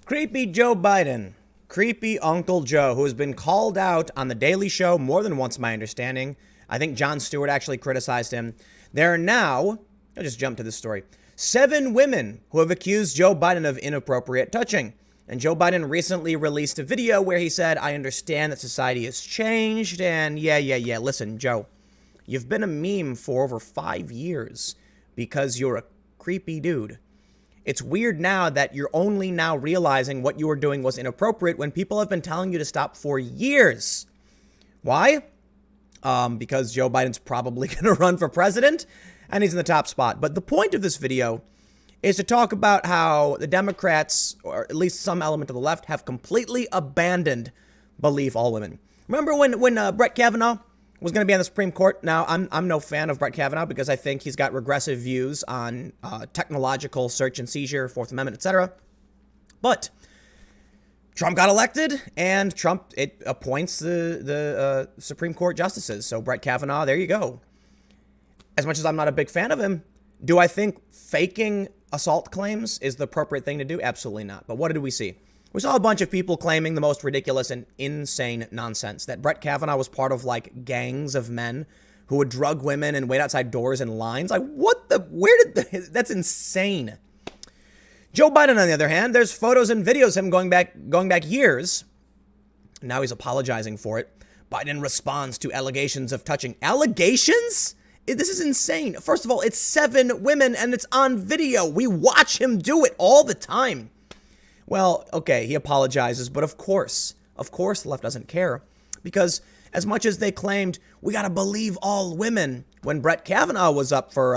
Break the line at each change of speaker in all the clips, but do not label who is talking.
Creepy Joe Biden. Creepy Uncle Joe, who has been called out on The Daily Show more than once, my understanding. I think Jon Stewart actually criticized him. There are now, I'll just jump to this story, 7 women who have accused Joe Biden of inappropriate touching. And Joe Biden recently released a video where he said, I understand that society has changed. And yeah. Listen, Joe, you've been a meme for over 5 years because you're a creepy dude. It's weird now that you're only now realizing what you were doing was inappropriate when people have been telling you to stop for years. Why? Because Joe Biden's probably going to run for president and he's in the top spot. But the point of this video is to talk about how the Democrats, or at least some element of the left, have completely abandoned believe all women. Remember when Brett Kavanaugh was going to be on the Supreme Court? Now, I'm no fan of Brett Kavanaugh because I think he's got regressive views on technological search and seizure, Fourth Amendment, etc. But Trump got elected, and Trump appoints the Supreme Court justices. So Brett Kavanaugh, there you go. As much as I'm not a big fan of him, do I think faking assault claims is the appropriate thing to do? Absolutely not. But what did we see? We saw a bunch of people claiming the most ridiculous and insane nonsense. That Brett Kavanaugh was part of like gangs of men who would drug women and wait outside doors in lines. Like that's insane. Joe Biden, on the other hand, there's photos and videos of him going back years. Now he's apologizing for it. Biden responds to allegations of touching. Allegations? This is insane. First of all, it's 7 women and it's on video. We watch him do it all the time. Well, okay, he apologizes, but of course, the left doesn't care. Because as much as they claimed, we got to believe all women when Brett Kavanaugh was up for,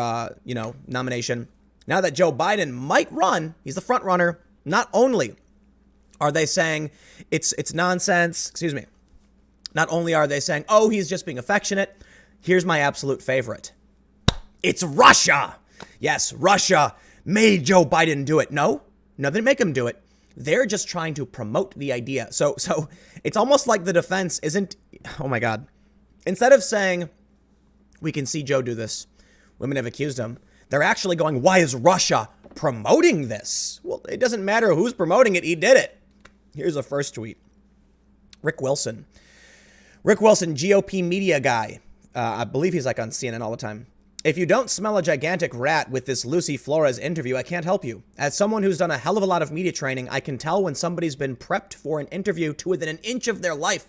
nomination, now that Joe Biden might run, he's the front runner, not only are they saying it's nonsense, not only are they saying, oh, he's just being affectionate, here's my absolute favorite. It's Russia. Yes, Russia made Joe Biden do it. No, they didn't make him do it. They're just trying to promote the idea. So it's almost like the defense isn't, oh my God. Instead of saying, we can see Joe do this, women have accused him, they're actually going, why is Russia promoting this? Well, it doesn't matter who's promoting it. He did it. Here's a first tweet. Rick Wilson, GOP media guy. I believe he's like on CNN all the time. If you don't smell a gigantic rat with this Lucy Flores interview, I can't help you. As someone who's done a hell of a lot of media training, I can tell when somebody's been prepped for an interview to within an inch of their life.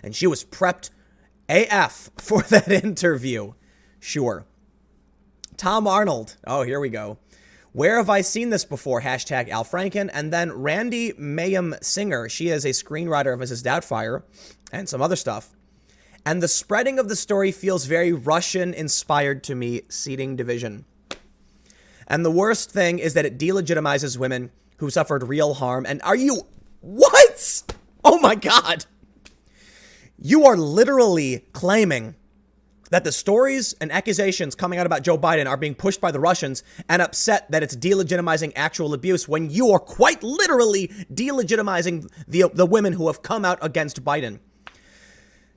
And she was prepped AF for that interview. Sure. Tom Arnold. Oh, here we go. Where have I seen this before? Hashtag Al Franken. And then Randy Mayhem Singer. She is a screenwriter of Mrs. Doubtfire and some other stuff. And the spreading of the story feels very Russian-inspired to me, seeding division. And the worst thing is that it delegitimizes women who suffered real harm. And are you... What? Oh my God. You are literally claiming that the stories and accusations coming out about Joe Biden are being pushed by the Russians and upset that it's delegitimizing actual abuse when you are quite literally delegitimizing the women who have come out against Biden.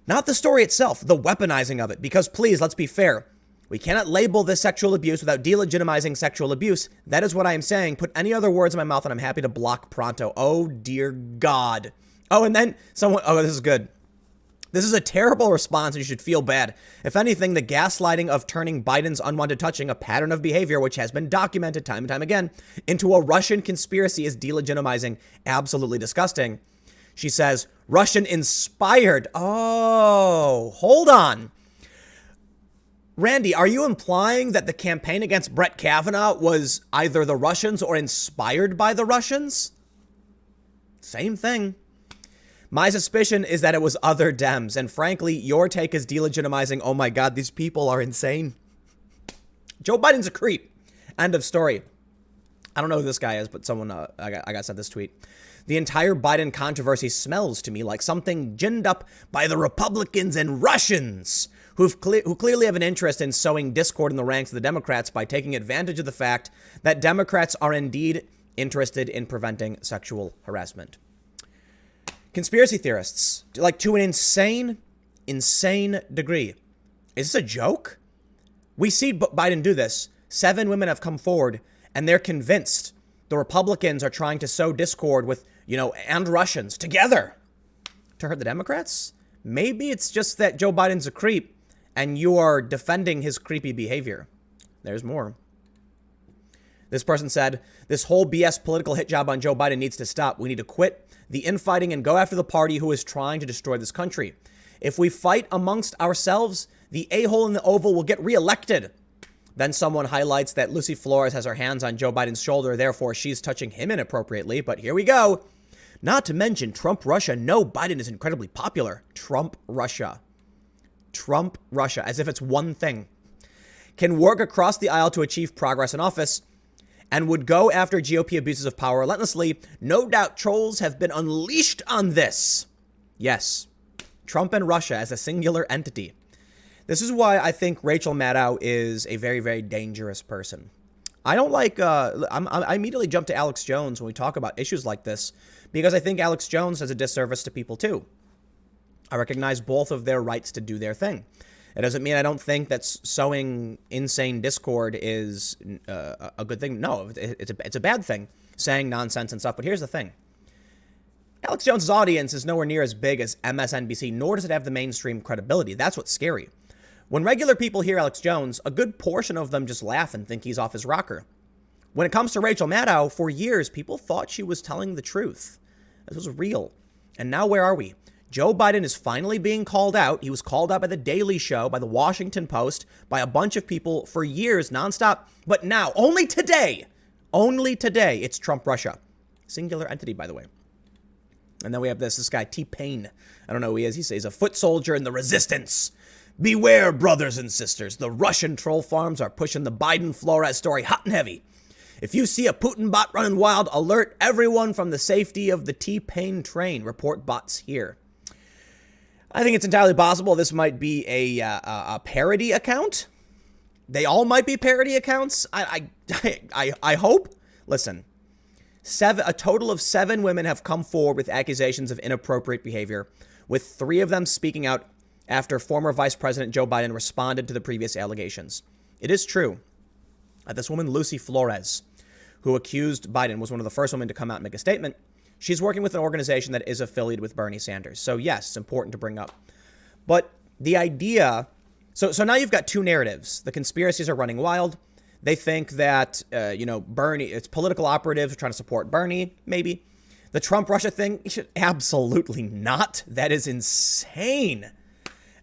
Not the story itself, the weaponizing of it. Because please, let's be fair. We cannot label this sexual abuse without delegitimizing sexual abuse. That is what I am saying. Put any other words in my mouth and I'm happy to block pronto. Oh, dear God. Oh, and then someone... Oh, this is good. This is a terrible response and you should feel bad. If anything, the gaslighting of turning Biden's unwanted touching, a pattern of behavior which has been documented time and time again, into a Russian conspiracy is delegitimizing. Absolutely disgusting. She says, Russian-inspired. Oh, hold on. Randy, are you implying that the campaign against Brett Kavanaugh was either the Russians or inspired by the Russians? Same thing. My suspicion is that it was other Dems. And frankly, your take is delegitimizing, oh my God, these people are insane. Joe Biden's a creep. End of story. I don't know who this guy is, but someone, I got sent this tweet. The entire Biden controversy smells to me like something ginned up by the Republicans and Russians who clearly have an interest in sowing discord in the ranks of the Democrats by taking advantage of the fact that Democrats are indeed interested in preventing sexual harassment. Conspiracy theorists, like to an insane degree. Is this a joke? We see Biden do this. 7 women have come forward and they're convinced the Republicans are trying to sow discord with, and Russians together to hurt the Democrats? Maybe it's just that Joe Biden's a creep and you are defending his creepy behavior. There's more. This person said, this whole BS political hit job on Joe Biden needs to stop. We need to quit the infighting and go after the party who is trying to destroy this country. If we fight amongst ourselves, the a-hole in the Oval will get reelected. Then someone highlights that Lucy Flores has her hands on Joe Biden's shoulder, therefore she's touching him inappropriately. But here we go. Not to mention Trump Russia. No, Biden is incredibly popular. Trump Russia. Trump Russia, as if it's one thing. Can work across the aisle to achieve progress in office and would go after GOP abuses of power relentlessly. No doubt trolls have been unleashed on this. Yes, Trump and Russia as a singular entity. This is why I think Rachel Maddow is a very, very dangerous person. I don't like, I immediately jump to Alex Jones when we talk about issues like this, because I think Alex Jones does a disservice to people too. I recognize both of their rights to do their thing. It doesn't mean I don't think that sowing insane discord is a good thing. No, it's a bad thing, saying nonsense and stuff. But here's the thing. Alex Jones' audience is nowhere near as big as MSNBC, nor does it have the mainstream credibility. That's what's scary. When regular people hear Alex Jones, a good portion of them just laugh and think he's off his rocker. When it comes to Rachel Maddow, for years, people thought she was telling the truth. This was real. And now where are we? Joe Biden is finally being called out. He was called out by The Daily Show, by The Washington Post, by a bunch of people for years, nonstop. But now, only today, it's Trump Russia. Singular entity, by the way. And then we have this guy, T-Pain. I don't know who he is. He says, a foot soldier in the resistance. Beware, brothers and sisters. The Russian troll farms are pushing the Biden-Flores story hot and heavy. If you see a Putin bot running wild, alert everyone from the safety of the T-Pain train. Report bots here. I think it's entirely possible this might be a parody account. They all might be parody accounts. I hope. Listen, a total of 7 women have come forward with accusations of inappropriate behavior, with 3 of them speaking out after former Vice President Joe Biden responded to the previous allegations. It is true that this woman, Lucy Flores, who accused Biden, was one of the first women to come out and make a statement. She's working with an organization that is affiliated with Bernie Sanders. So yes, it's important to bring up. But the idea, so now you've got 2 narratives. The conspiracies are running wild. They think that, Bernie, it's political operatives trying to support Bernie, maybe. The Trump Russia thing, absolutely not. That is insane.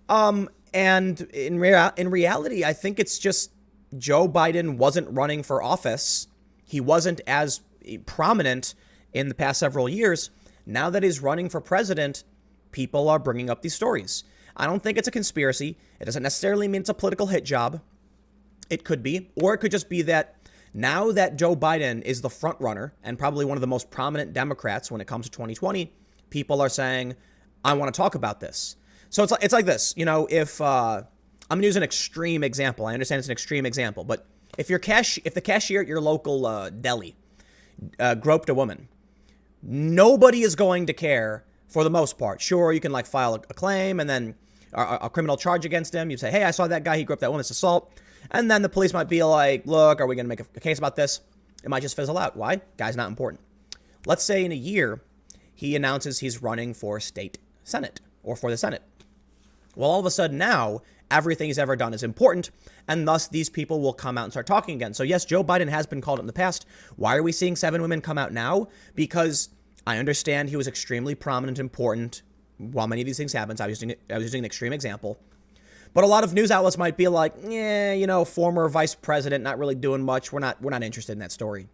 And in reality, I think it's just Joe Biden wasn't running for office. He wasn't as prominent in the past several years. Now that he's running for president, people are bringing up these stories. I don't think it's a conspiracy. It doesn't necessarily mean it's a political hit job. It could be, or it could just be that now that Joe Biden is the front runner and probably one of the most prominent Democrats when it comes to 2020, people are saying, I want to talk about this. So it's like this, if I'm going to use an extreme example. I understand it's an extreme example, but if the cashier at your local deli groped a woman, nobody is going to care for the most part. Sure, you can file a claim and then a criminal charge against him. You say, hey, I saw that guy. He groped that woman. It's assault. And then the police might be like, look, are we going to make a case about this? It might just fizzle out. Why? Guy's not important. Let's say in a year, he announces he's running for state senate or for the Senate. Well, all of a sudden now, everything he's ever done is important, and thus these people will come out and start talking again. So yes, Joe Biden has been called out in the past. Why are we seeing 7 women come out now? Because I understand he was extremely prominent, important, while many of these things happened. I was using an extreme example. But a lot of news outlets might be like, former vice president, not really doing much. We're not interested in that story.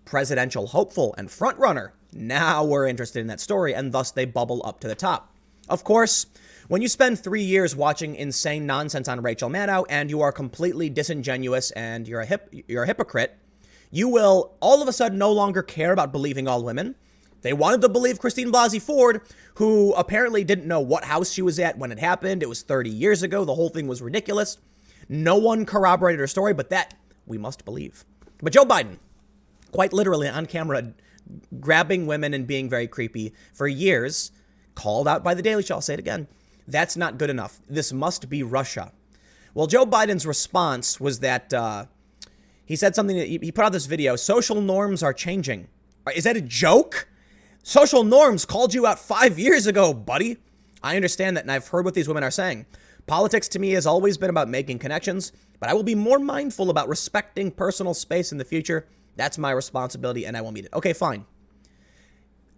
Presidential hopeful and front runner. Now we're interested in that story, and thus they bubble up to the top. Of course, when you spend 3 years watching insane nonsense on Rachel Maddow and you are completely disingenuous and you're a hypocrite, you will all of a sudden no longer care about believing all women. They wanted to believe Christine Blasey Ford, who apparently didn't know what house she was at when it happened. It was 30 years ago. The whole thing was ridiculous. No one corroborated her story, but that we must believe. But Joe Biden, quite literally on camera, grabbing women and being very creepy for years, called out by The Daily Show. I'll say it again. That's not good enough. This must be Russia. Well, Joe Biden's response was that He said something, he put out this video, social norms are changing. Is that a joke? Social norms called you out 5 years ago, buddy. I understand that, and I've heard what these women are saying. Politics to me has always been about making connections, but I will be more mindful about respecting personal space in the future. That's my responsibility, and I will meet it. Okay, fine.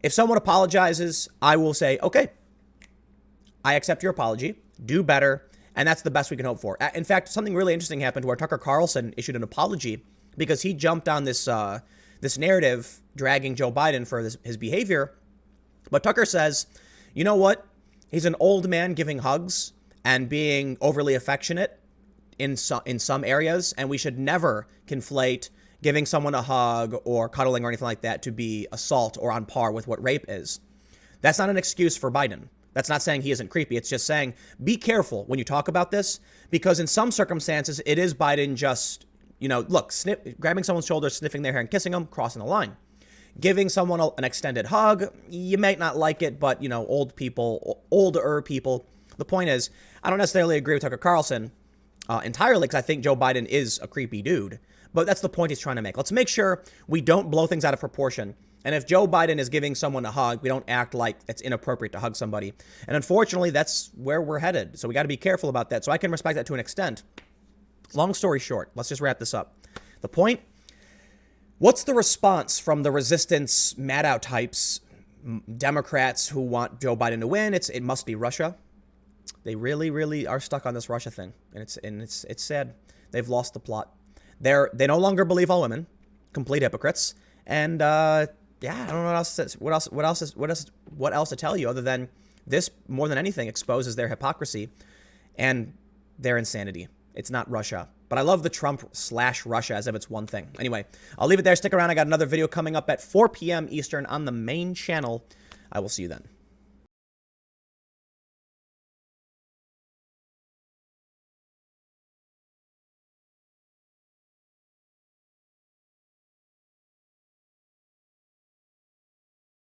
If someone apologizes, I will say, okay, I accept your apology, do better, and that's the best we can hope for. In fact, something really interesting happened where Tucker Carlson issued an apology because he jumped on this this narrative dragging Joe Biden for his behavior. But Tucker says, you know what? He's an old man giving hugs and being overly affectionate in some areas, and we should never conflate giving someone a hug or cuddling or anything like that to be assault or on par with what rape is. That's not an excuse for Biden. That's not saying he isn't creepy. It's just saying be careful when you talk about this, because in some circumstances, it is Biden just, look, grabbing someone's shoulder, sniffing their hair and kissing them, crossing the line. Giving someone an extended hug, you might not like it, but, older people. The point is, I don't necessarily agree with Tucker Carlson entirely because I think Joe Biden is a creepy dude. But that's the point he's trying to make. Let's make sure we don't blow things out of proportion. And if Joe Biden is giving someone a hug, we don't act like it's inappropriate to hug somebody. And unfortunately, that's where we're headed. So we got to be careful about that. So I can respect that to an extent. Long story short, let's just wrap this up. The point, what's the response from the resistance, mad-out types, Democrats who want Joe Biden to win? It must be Russia. They really, really are stuck on this Russia thing. And it's sad. They've lost the plot. They no longer believe all women, complete hypocrites. And I don't know what else to tell you other than this, more than anything, exposes their hypocrisy and their insanity. It's not Russia. But I love the Trump/Russia as if it's one thing. Anyway, I'll leave it there. Stick around. I got another video coming up at 4 p.m. Eastern on the main channel. I will see you then.